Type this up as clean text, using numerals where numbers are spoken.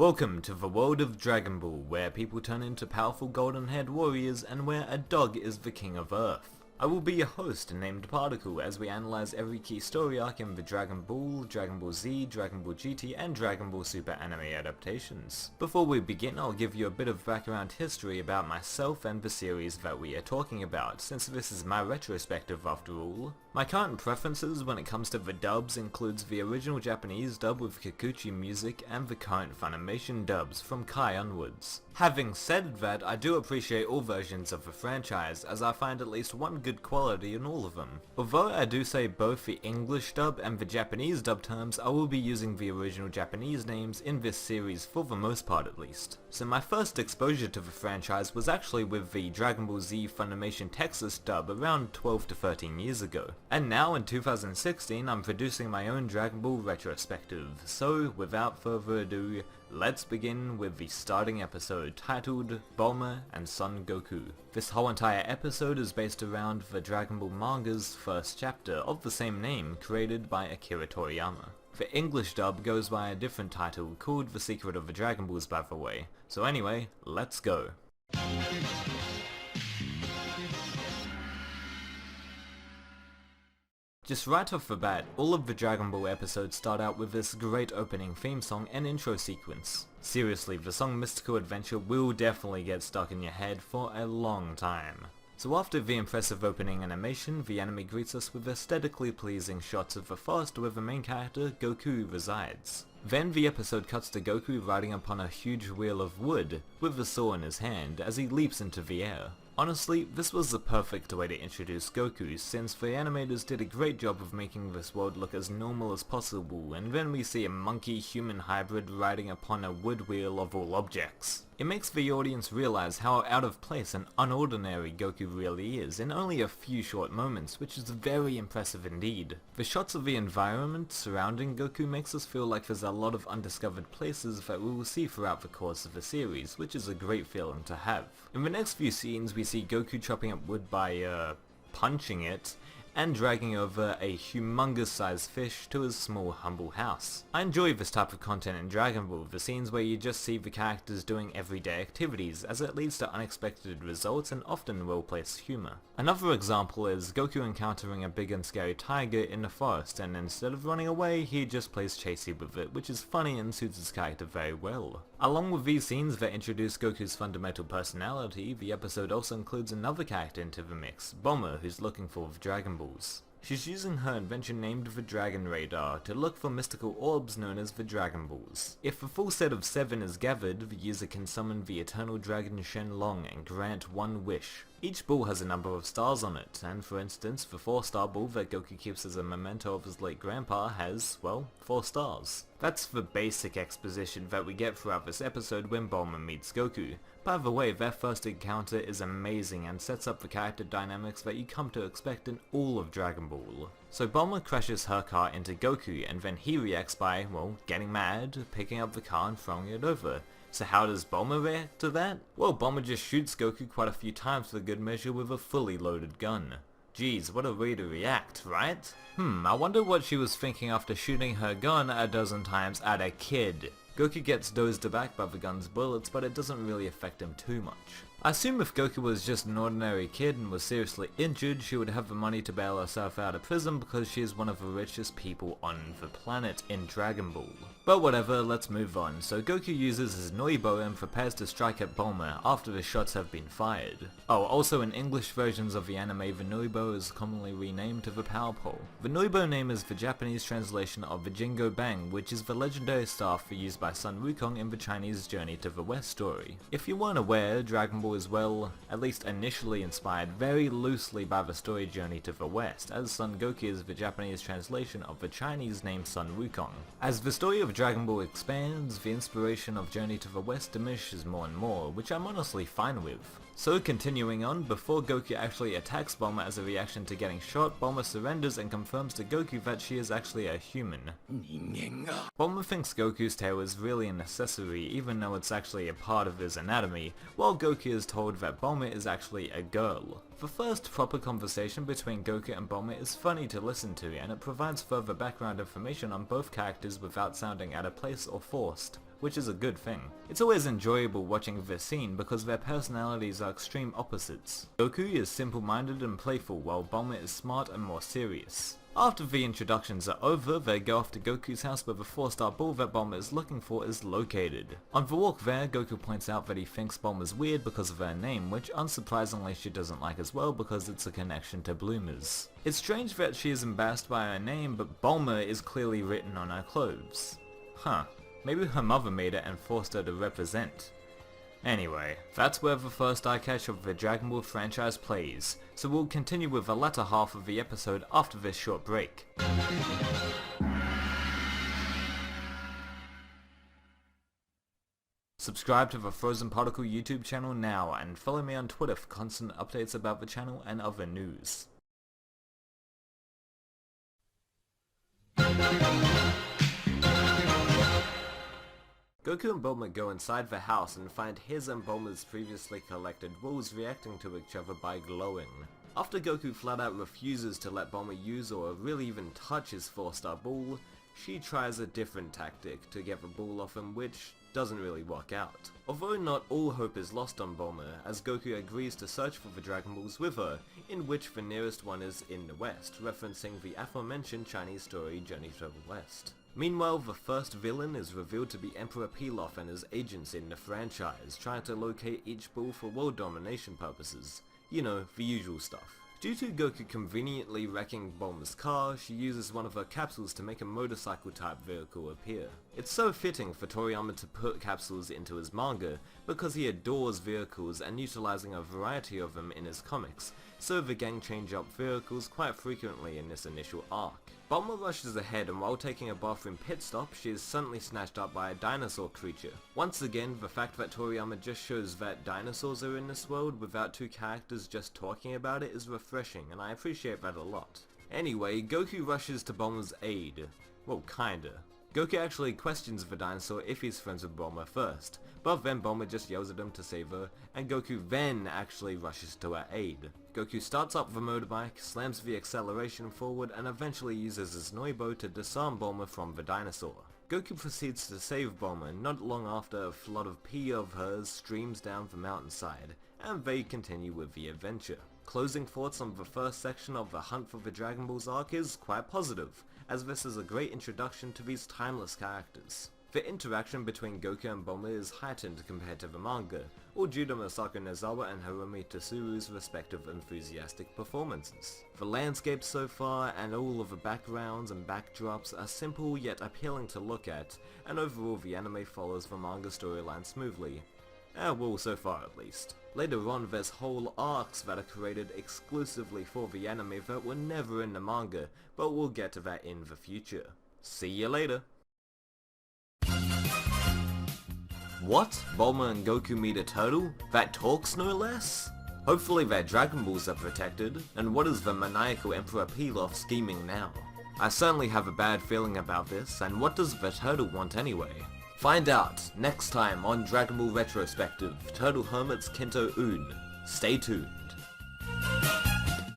Welcome to the world of Dragon Ball, where people turn into powerful golden-haired warriors and where a dog is the king of Earth. I will be your host named Particle as we analyze every key story arc in the Dragon Ball, Dragon Ball Z, Dragon Ball GT and Dragon Ball Super anime adaptations. Before we begin, I'll give you a bit of background history about myself and the series that we are talking about, since this is my retrospective after all. My current preferences when it comes to the dubs includes the original Japanese dub with Kikuchi music and the current Funimation dubs from Kai onwards. Having said that, I do appreciate all versions of the franchise, as I find at least one good quality in all of them. Although I do say both the English dub and the Japanese dub terms, I will be using the original Japanese names in this series for the most part at least. So my first exposure to the franchise was actually with the Dragon Ball Z Funimation Texas dub around 12 to 13 years ago. And now in 2016 I'm producing my own Dragon Ball retrospective, so without further ado, let's begin with the starting episode titled Bulma and Son Goku. This whole entire episode is based around the Dragon Ball manga's first chapter of the same name created by Akira Toriyama. The English dub goes by a different title called The Secret of the Dragon Balls, by the way. So anyway, let's go. Just right off the bat, all of the Dragon Ball episodes start out with this great opening theme song and intro sequence. Seriously, the song Mystical Adventure will definitely get stuck in your head for a long time. So after the impressive opening animation, the anime greets us with aesthetically pleasing shots of the forest where the main character, Goku, resides. Then the episode cuts to Goku riding upon a huge wheel of wood, with the saw in his hand, as he leaps into the air. Honestly, this was the perfect way to introduce Goku, since the animators did a great job of making this world look as normal as possible, and then we see a monkey-human hybrid riding upon a wood wheel of all objects. It makes the audience realize how out of place and unordinary Goku really is in only a few short moments, which is very impressive indeed. The shots of the environment surrounding Goku makes us feel like there's a lot of undiscovered places that we will see throughout the course of the series, which is a great feeling to have. In the next few scenes we see Goku chopping up wood by, punching it, and dragging over a humongous sized fish to his small humble house. I enjoy this type of content in Dragon Ball, the scenes where you just see the characters doing everyday activities, as it leads to unexpected results and often well-placed humour. Another example is Goku encountering a big and scary tiger in the forest, and instead of running away, he just plays chasey with it, which is funny and suits his character very well. Along with these scenes that introduce Goku's fundamental personality, the episode also includes another character into the mix, Bulma, who's looking for the Dragon Balls. She's using her invention named the Dragon Radar to look for mystical orbs known as the Dragon Balls. If a full set of 7 is gathered, the user can summon the eternal dragon Shenlong and grant one wish. Each ball has a number of stars on it, and for instance, the 4-star ball that Goku keeps as a memento of his late grandpa has, well, 4 stars. That's the basic exposition that we get throughout this episode when Bulma meets Goku. By the way, their first encounter is amazing and sets up the character dynamics that you come to expect in all of Dragon Ball. So Bulma crashes her car into Goku, and then he reacts by, well, getting mad, picking up the car and throwing it over. So how does Bulma react to that? Well, Bulma just shoots Goku quite a few times for good measure with a fully loaded gun. Geez, what a way to react, right? I wonder what she was thinking after shooting her gun a dozen times at a kid. Goku gets dozed aback by the gun's bullets, but it doesn't really affect him too much. I assume if Goku was just an ordinary kid and was seriously injured, she would have the money to bail herself out of prison because she is one of the richest people on the planet in Dragon Ball. But whatever, let's move on. So Goku uses his Noibo and prepares to strike at Bulma after the shots have been fired. Oh, also in English versions of the anime, the Noibo is commonly renamed to the Power Pole. The Noibo name is the Japanese translation of the Jingo Bang, which is the legendary staff used by Sun Wukong in the Chinese Journey to the West story. If you weren't aware, Dragon Ball is, well, at least initially inspired very loosely by the story Journey to the West, as Son Goku is the Japanese translation of the Chinese name Sun Wukong. As the story of Dragon Ball expands, the inspiration of Journey to the West diminishes more and more, which I'm honestly fine with. So continuing on, before Goku actually attacks Bulma as a reaction to getting shot, Bulma surrenders and confirms to Goku that she is actually a human. Bulma thinks Goku's tail is really an accessory, even though it's actually a part of his anatomy, while Goku is told that Bulma is actually a girl. The first proper conversation between Goku and Bulma is funny to listen to, and it provides further background information on both characters without sounding out of place or forced. which is a good thing. It's always enjoyable watching this scene because their personalities are extreme opposites. Goku is simple-minded and playful while Bulma is smart and more serious. After the introductions are over, they go off to Goku's house where the 4-star ball that Bulma is looking for is located. On the walk there, Goku points out that he thinks Bulma's weird because of her name, which unsurprisingly she doesn't like as well because it's a connection to bloomers. It's strange that she is embarrassed by her name, but Bulma is clearly written on her clothes. Huh, maybe her mother made it and forced her to represent. Anyway, that's where the first eye catch of the Dragon Ball franchise plays, so we'll continue with the latter half of the episode after this short break. Subscribe to the Frozen Particle YouTube channel now and follow me on Twitter for constant updates about the channel and other news. Goku and Bulma go inside the house and find his and Bulma's previously collected balls reacting to each other by glowing. After Goku flat out refuses to let Bulma use or really even touch his 4-star ball, she tries a different tactic to get the ball off him, which doesn't really work out. Although not all hope is lost on Bulma, as Goku agrees to search for the Dragon Balls with her, in which the nearest one is in the west, referencing the aforementioned Chinese story Journey to the West. Meanwhile, the first villain is revealed to be Emperor Pilaf and his agents in the franchise, trying to locate each ball for world domination purposes. You know, the usual stuff. Due to Goku conveniently wrecking Bulma's car, she uses one of her capsules to make a motorcycle-type vehicle appear. It's so fitting for Toriyama to put capsules into his manga, because he adores vehicles and utilizing a variety of them in his comics, so the gang change up vehicles quite frequently in this initial arc. Bulma rushes ahead, and while taking a bathroom pit stop, she is suddenly snatched up by a dinosaur creature. Once again, the fact that Toriyama just shows that dinosaurs are in this world without two characters just talking about it is refreshing, and I appreciate that a lot. Anyway, Goku rushes to Bulma's aid. Well, kinda. Goku actually questions the dinosaur if he's friends with Bulma first, but then Bulma just yells at him to save her, and Goku then actually rushes to her aid. Goku starts up the motorbike, slams the acceleration forward, and eventually uses his Noibo to disarm Bulma from the dinosaur. Goku proceeds to save Bulma, and not long after a flood of pee of hers streams down the mountainside, and they continue with the adventure. Closing thoughts on the first section of the Hunt for the Dragon Balls arc is quite positive, as this is a great introduction to these timeless characters. The interaction between Goku and Bulma is heightened compared to the manga, all due to Masako Nozawa and Hiromi Tsuru's respective enthusiastic performances. The landscapes so far and all of the backgrounds and backdrops are simple yet appealing to look at, and overall the anime follows the manga storyline smoothly. Well, so far at least. Later on, there's whole arcs that are created exclusively for the anime that were never in the manga, but we'll get to that in the future. See you later! What? Bulma and Goku meet a turtle? That talks no less? Hopefully their Dragon Balls are protected, and what is the maniacal Emperor Pilaf scheming now? I certainly have a bad feeling about this, and what does the turtle want anyway? Find out next time on Dragon Ball Retrospective, Turtle Hermit's Kento Un. Stay tuned.